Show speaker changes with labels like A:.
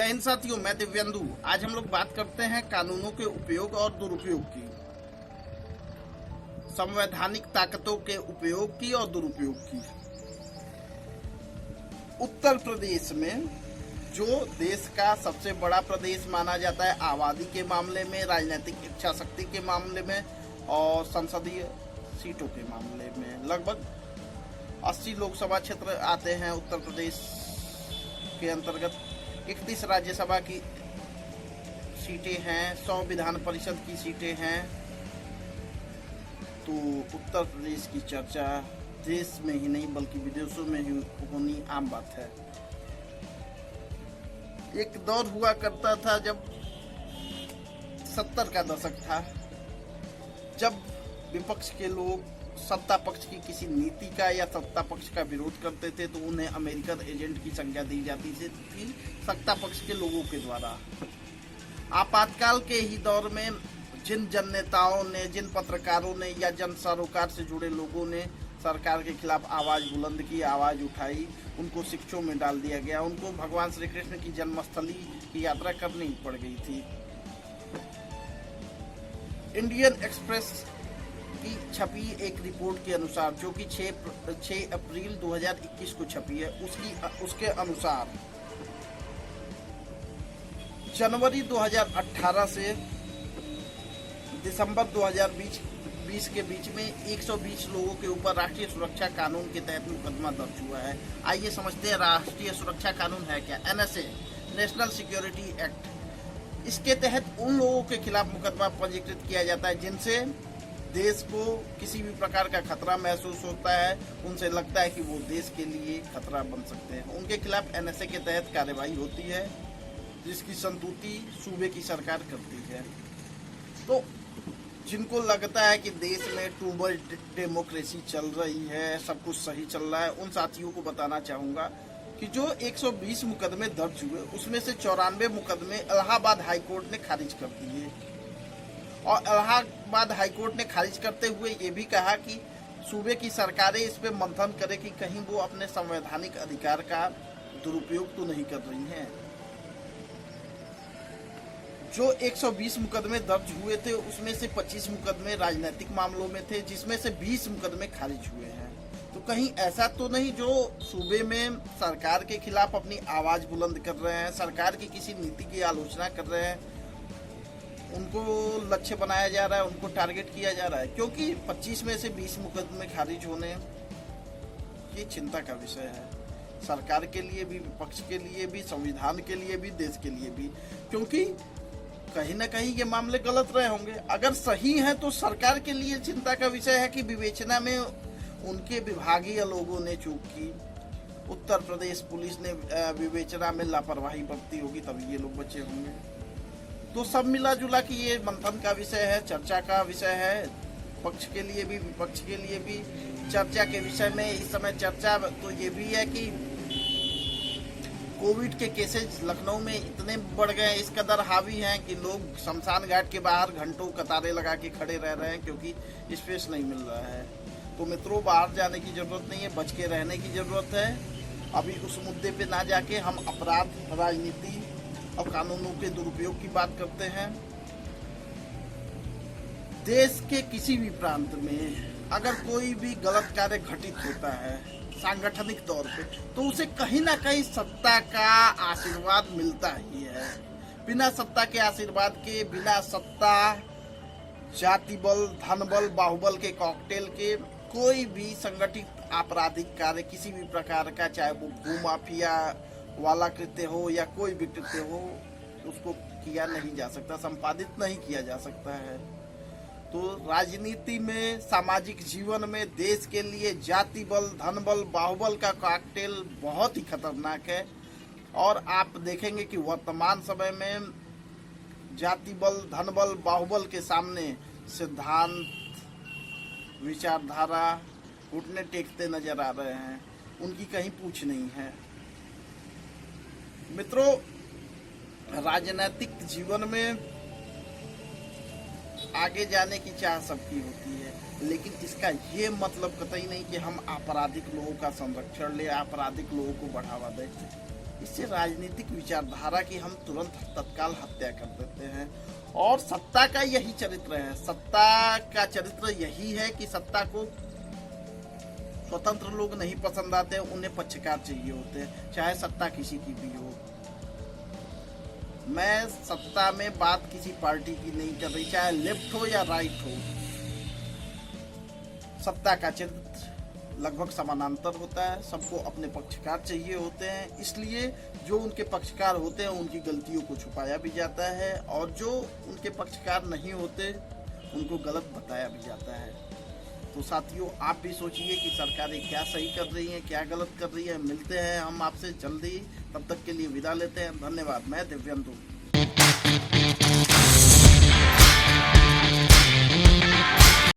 A: जय हिंद साथियों, मैं दिव्येंदु। आज हम लोग बात करते हैं कानूनों के उपयोग और दुरुपयोग की, संवैधानिक ताकतों के उपयोग की और दुरुपयोग की। उत्तर प्रदेश में, जो देश का सबसे बड़ा प्रदेश माना जाता है आबादी के मामले में, राजनीतिक इच्छा शक्ति के मामले में और संसदीय सीटों के मामले में, लगभग 80 लोकसभा क्षेत्र आते हैं उत्तर प्रदेश के अंतर्गत। 31 राज्यसभा की सीटें हैं, 100 विधान परिषद की सीटें हैं। तो उत्तर प्रदेश की चर्चा देश में ही नहीं बल्कि विदेशों में ही होनी आम बात है। एक दौर हुआ करता था जब 70 का दशक था, जब विपक्ष के लोग सत्ता पक्ष की किसी नीति का या सत्ता पक्ष का विरोध करते थे तो उन्हें अमेरिकन एजेंट की संज्ञा दी जाती थी सत्ता पक्ष के लोगों के द्वारा। आपातकाल के ही दौर में जिन जन नेताओं ने, जिन पत्रकारों ने या जन सरोकार से जुड़े लोगों ने सरकार के खिलाफ आवाज बुलंद की, आवाज उठाई, उनको शिक्षों में डाल दिया गया। उनको भगवान श्री कृष्ण की जन्मस्थली की यात्रा करनी पड़ गई थी। इंडियन एक्सप्रेस की छपी एक रिपोर्ट के अनुसार, जो कि 6 अप्रैल 2021 को छपी है, उसके अनुसार जनवरी 2018 से दिसंबर 2020 के बीच में 120 लोगों के ऊपर राष्ट्रीय सुरक्षा कानून के तहत मुकदमा दर्ज हुआ है। आइए समझते हैं राष्ट्रीय सुरक्षा कानून है क्या। NSA, नेशनल सिक्योरिटी एक्ट, इसके तहत उन लोगों के खिलाफ मुकदमा पंजीकृत किया जाता है जिनसे देश को किसी भी प्रकार का खतरा महसूस होता है, उनसे लगता है कि वो देश के लिए खतरा बन सकते हैं। उनके खिलाफ NSA के तहत कार्रवाई होती है, जिसकी संतुष्टि सूबे की सरकार करती है। तो जिनको लगता है कि देश में ट्रूबल डेमोक्रेसी चल रही है, सब कुछ सही चल रहा है, उन साथियों को बताना चाहूँगा कि जो 120 मुकदमे दर्ज हुए उसमें से 94 मुकदमे इलाहाबाद हाईकोर्ट ने खारिज कर दिए। और इलाहाबाद हाईकोर्ट ने खारिज करते हुए ये भी कहा कि सूबे की सरकारें इस पे मंथन करें कि कहीं वो अपने संवैधानिक अधिकार का दुरुपयोग तो नहीं कर रही हैं। जो 120 मुकदमे दर्ज हुए थे उसमें से 25 मुकदमे राजनीतिक मामलों में थे, जिसमें से 20 मुकदमे खारिज हुए हैं। तो कहीं ऐसा तो नहीं जो सूबे में सरकार के खिलाफ अपनी आवाज बुलंद कर रहे हैं, सरकार की किसी नीति की आलोचना कर रहे हैं, उनको लक्ष्य बनाया जा रहा है, उनको टारगेट किया जा रहा है। क्योंकि 25 में से 20 मुकदमे खारिज होने ये चिंता का विषय है, सरकार के लिए भी, विपक्ष के लिए भी, संविधान के लिए भी, देश के लिए भी। क्योंकि कहीं ना कहीं ये मामले गलत रहे होंगे। अगर सही है तो सरकार के लिए चिंता का विषय है कि विवेचना में उनके विभागीय लोगों ने चूक की, उत्तर प्रदेश पुलिस ने विवेचना में लापरवाही बरती होगी, तभी ये लोग बचे होंगे। तो सब मिला जुला कि ये मंथन का विषय है, चर्चा का विषय है, पक्ष के लिए भी विपक्ष के लिए भी। चर्चा के विषय में इस समय चर्चा तो ये भी है कि कोविड के केसेज लखनऊ में इतने बढ़ गए, इस कदर हावी हैं कि लोग शमशान घाट के बाहर घंटों कतारें लगा के खड़े रह रहे हैं क्योंकि स्पेस नहीं मिल रहा है। तो मित्रों, बाहर जाने की जरूरत नहीं है, बच के रहने की जरूरत है। अभी उस मुद्दे पे ना जाके हम अपराध, राजनीति और कानूनों के दुरुपयोग की बात करते हैं। देश के किसी भी प्रांत में अगर कोई भी गलत कार्य घटित होता है सांगठनिक तौर पे, तो उसे कहीं ना कहीं सत्ता का आशीर्वाद मिलता ही है। बिना सत्ता के आशीर्वाद के, बिना सत्ता, जाति बल, धन बल, बाहुबल के कॉकटेल के कोई भी संगठित आपराधिक कार्य किसी भी प्रकार का, चाहे वो भू माफिया वाला कृत्य हो या कोई भी कृत्य हो, उसको किया नहीं जा सकता, संपादित नहीं किया जा सकता है। तो राजनीति में, सामाजिक जीवन में देश के लिए जाति बल, धन बल, बाहुबल का कॉकटेल बहुत ही खतरनाक है। और आप देखेंगे कि वर्तमान समय में जाति बल, धन बल, बाहुबल के सामने सिद्धांत, विचारधारा घुटने टेकते नजर आ रहे हैं, उनकी कहीं पूछ नहीं है। मित्रों, राजनीतिक जीवन में आगे जाने की चाह सबकी होती है, लेकिन इसका ये मतलब कतई नहीं कि हम आपराधिक लोगों का संरक्षण ले, आपराधिक लोगों को बढ़ावा दें। इससे राजनीतिक विचारधारा की हम तुरंत तत्काल हत्या कर देते हैं। और सत्ता का यही चरित्र है, सत्ता का चरित्र यही है कि सत्ता को स्वतंत्र लोग नहीं पसंद आते, उन्हें पक्षकार चाहिए होते हैं, चाहे सत्ता किसी की भी हो। मैं सत्ता में बात किसी पार्टी की नहीं कर रही, चाहे लेफ्ट हो या राइट हो। सत्ता का चरित्र लगभग समानांतर होता है, सबको अपने पक्षकार चाहिए होते हैं, इसलिए जो उनके पक्षकार होते हैं उनकी गलतियों को छुपाया भी जाता है, और जो उनके पक्षकार नहीं होते उनको गलत बताया भी जाता है। तो साथियों, आप भी सोचिए कि सरकारें क्या सही कर रही हैं, क्या गलत कर रही है। मिलते हैं हम आपसे जल्दी, तब तक के लिए विदा लेते हैं। धन्यवाद। मैं दिव्येंदु।